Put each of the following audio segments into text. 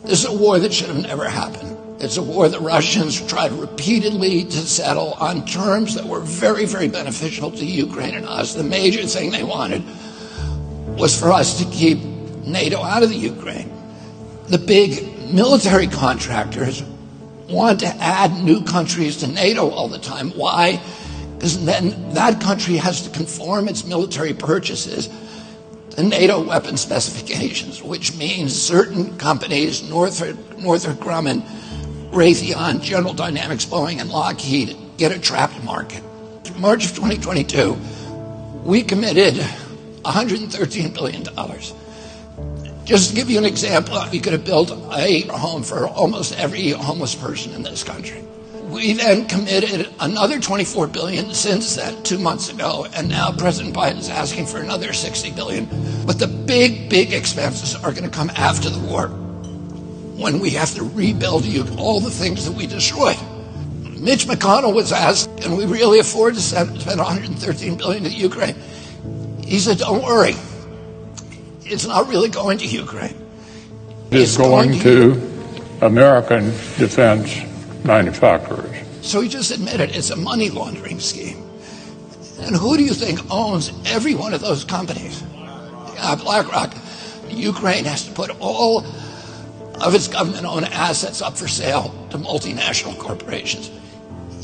This is a war that should have never happened. It's a war the Russians tried repeatedly to settle on terms that were very, very beneficial to Ukraine and us. The major thing they wanted was for us to keep NATO out of the Ukraine. The big military contractors want to add new countries to NATO all the time. Why? Because then that country has to conform its military purchases to NATO weapon specifications, which means certain companies, Northrop Grumman, Raytheon, General Dynamics, Boeing, and Lockheed, get a trapped market. In March of 2022, we committed $113 billion. Just to give you an example, we could have built a home for almost every homeless person in this country. We then committed another $24 billion since then, 2 months ago, and now President Biden is asking for another $60 billion. But the big expenses are going to come after the war, when we have to rebuild all the things that we destroyed. Mitch McConnell was asked, can we really afford to spend $113 billion to Ukraine? He said, don't worry. It's not really going to Ukraine. It's going to American defense manufacturers. So he just admitted it's a money laundering scheme. And who do you think owns every one of those companies? BLACKROck. Ukraine has to put all of its government-owned assets up for sale to multinational corporations,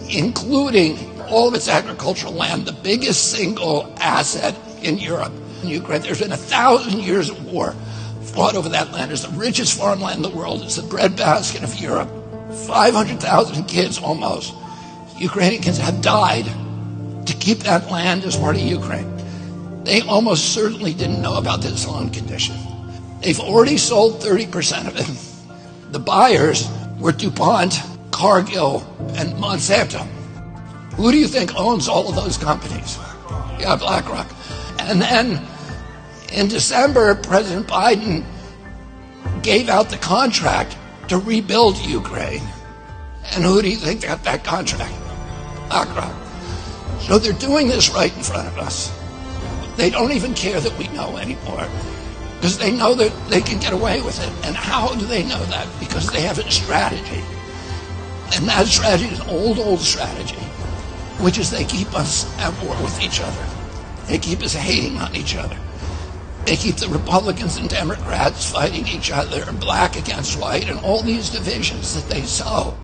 including all of its agricultural land, the biggest single asset in Europe. In Ukraine, there's been 1,000 years of war fought over that land. It's the richest farmland in the world. It's the breadbasket of Europe. 500,000 kids almost, Ukrainian kids, have died to keep that land as part of Ukraine. They almost certainly didn't know about this loan condition. They've already sold 30% of it. The buyers were DuPont, Cargill, and Monsanto. Who do you think owns all of those companies? Yeah, BlackRock. And then in December, President Biden gave out the contract to rebuild Ukraine. And who do you think got that contract? BlackRock. So they're doing this right in front of us. They don't even care that we know anymore, because they know that they can get away with it. And how do they know that? Because they have a strategy. And that strategy is an old strategy, which is they keep us at war with each other. They keep us hating on each other. They keep the Republicans and Democrats fighting each other, black against white, and all these divisions that they sow.